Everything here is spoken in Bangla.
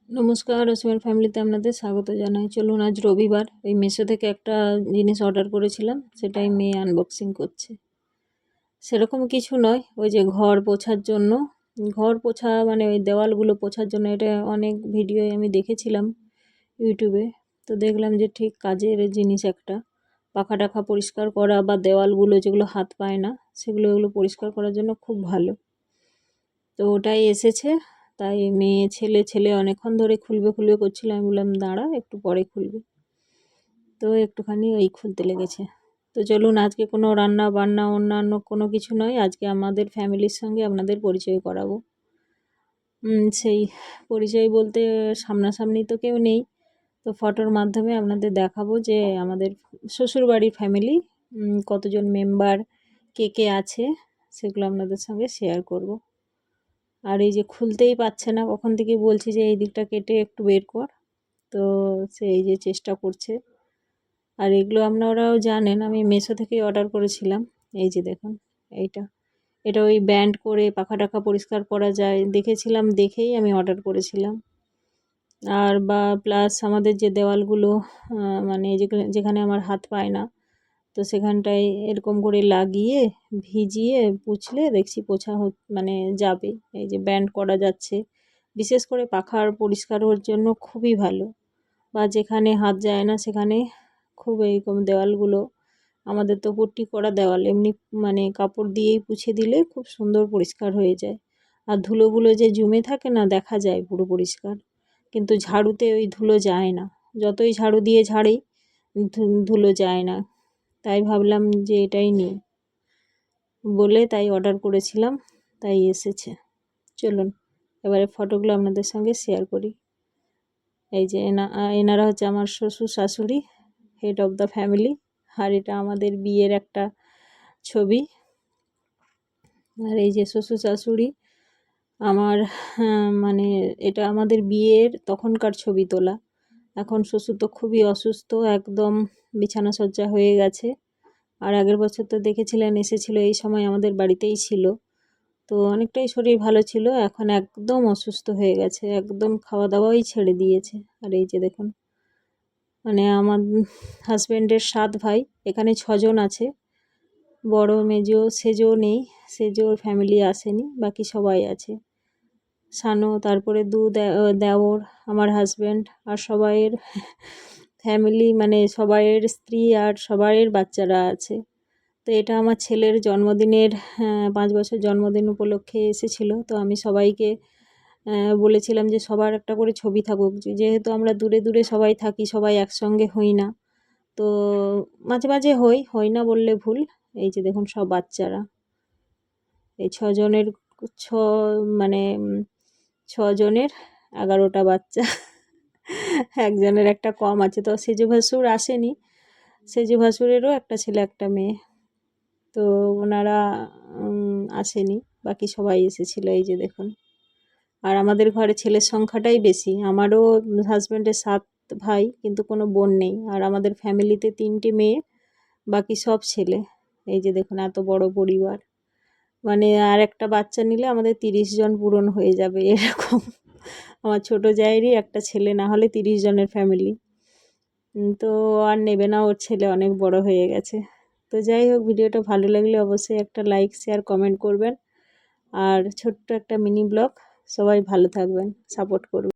নমস্কার, রসমের ফ্যামিলিতে আপনাদের স্বাগত জানাই। চলুন, আজ রবিবার, ওই মেশো থেকে একটা জিনিস অর্ডার করেছিলাম, সেটাই মেয়ে আনবক্সিং করছে। সেরকম কিছু নয়, ওই যে ঘর পোছার জন্য, ঘর পোছা মানে ওই দেওয়ালগুলো পোছার জন্য। এটা অনেক ভিডিও আমি দেখেছিলাম ইউটিউবে, তো দেখলাম যে ঠিক কাজের জিনিস একটা। পাখা টাখা পরিষ্কার করা বা দেওয়ালগুলো যেগুলো হাত পায় না, সেগুলো পরিষ্কার করার জন্য খুব ভালো। তো ওটাই এসেছে। তাই মেয়ে ছেলে অনেকক্ষণ ধরে খুলবে খুলবে করছিল, আমি বললাম দাঁড়া একটু পরে খুলবে। তো একটুখানি ওই খুলতে লেগেছে। তো চলুন, আজকে কোনো রান্না বান্না অন্যান্য কোনো কিছু নয়, আজকে আমাদের ফ্যামিলির সঙ্গে আপনাদের পরিচয় করাবো। সেই পরিচয় বলতে সামনাসামনি তো কেউ নেই, তো ফটোর মাধ্যমে আপনাদের দেখাবো যে আমাদের শ্বশুরবাড়ির ফ্যামিলি কতজন মেম্বার, কে কে আছে, সেগুলো আপনাদের সঙ্গে শেয়ার করব। আর এই যে খুলতেই পারছে না, কখন থেকে বলছি যে এই দিকটা কেটে একটু বের কর, তো সে এই যে চেষ্টা করছে। আর এগুলো আপনারাও জানেন, আমি মেশো থেকেই অর্ডার করেছিলাম। এই যে দেখুন, এটা ওই ব্যান্ড করে পাখা টাখা পরিষ্কার করা যায় দেখেছিলাম, দেখেই আমি অর্ডার করেছিলাম। আর বা প্লাস আমাদের যে দেওয়ালগুলো মানে যেখানে আমার হাত পায় না, তো সেখানটায় এরকম করে লাগিয়ে ভিজিয়ে পুছলে দেখছি পোছা মানে যাবে। এই যে ব্যান্ড করা যাচ্ছে, বিশেষ করে পাখার পরিষ্কার হওয়ার জন্য খুবই ভালো। বা যেখানে হাত যায় না সেখানে খুব এইরকম দেওয়ালগুলো, আমাদের তো পট্টি করা দেওয়াল, এমনি মানে কাপড় দিয়েই পুছে দিলে খুব সুন্দর পরিষ্কার হয়ে যায়। আর ধুলোগুলো যে জমে থাকে না, দেখা যায় পুরো পরিষ্কার, কিন্তু ঝাড়ুতে ওই ধুলো যায় না, যতই ঝাড়ু দিয়ে ঝাড়ি ধুলো যায় না। তাই ভাবলাম যে এটাই নিই বলে তাই অর্ডার করেছিলাম, তাই এসেছে। চলুন এবারে ফটোগুলো আপনাদের সঙ্গে শেয়ার করি। এই যে এনারা হচ্ছে আমার শ্বশুর শাশুড়ি, হেড অফ দ্য ফ্যামিলি। আর এটা আমাদের বিয়ের একটা ছবি। আর এই যে শ্বশুর শাশুড়ি আমার, মানে এটা আমাদের বিয়ের তখনকার ছবি তোলা। এখন শ্বশুর তো খুবই অসুস্থ, একদম বিছানা সজ্জা হয়ে গেছে। আর আগের বছর তো দেখেছিলেন এসেছিল, এই সময় আমাদের বাড়িতেই ছিল, তো অনেকটাই শরীর ভালো ছিল, এখন একদম অসুস্থ হয়ে গেছে, একদম খাওয়া দাওয়াই ছেড়ে দিয়েছে। আর এই যে দেখুন, মানে আমার হাজব্যান্ডের 7 ভাই, এখানে 6জন আছে। বড় মেজো সেজো নেই, সেজোর ফ্যামিলি আসেনি, বাকি সবাই আছে। সানো, তারপরে দেওর, আমার হাজব্যান্ড, আর সবাইয়ের ফ্যামিলি, মানে সবাইয়ের স্ত্রী আর সবাইয়ের বাচ্চারা আছে। তো এটা আমার ছেলের জন্মদিনের 5 বছর জন্মদিন উপলক্ষে এসেছিলো। তো আমি সবাইকে বলেছিলাম যে সবার একটা করে ছবি থাকুক, যেহেতু আমরা দূরে দূরে সবাই থাকি, সবাই একসঙ্গে হই না। তো মাঝে মাঝে হই না বললে ভুল। এই যে দেখুন সব বাচ্চারা, এই 6জনের মানে 6জনের 11টা বাচ্চা। একজনের একটা কম আছে, তো সেজু ভাসুর আসেনি, সেজু ভাসুরেরও একটা ছেলে একটা মেয়ে, তো ওনারা আসেনি, বাকি সবাই এসেছিল। এই যে দেখুন, আর আমাদের ঘরে ছেলের সংখ্যাটাই বেশি, আমারও হাজব্যান্ডের 7 ভাই কিন্তু কোনো বোন নেই, আর আমাদের ফ্যামিলিতে 3টে মেয়ে, বাকি সব ছেলে। এই যে দেখুন এত বড় পরিবার, মানে আর একটা বাচ্চা নিলে আমাদের 30 জন পূরণ হয়ে যাবে এরকম। আমার ছোট জায়েরই একটা ছেলে, না হলে 30 জনের ফ্যামিলি। তো আর নেবে না, ওর ছেলে অনেক বড় হয়ে গেছে। তো যাই হোক, ভিডিওটা ভালো লাগলে অবশ্যই একটা লাইক শেয়ার কমেন্ট করবেন, আর ছোট্ট একটা মিনি ব্লগ। সবাই ভালো থাকবেন, সাপোর্ট করবেন।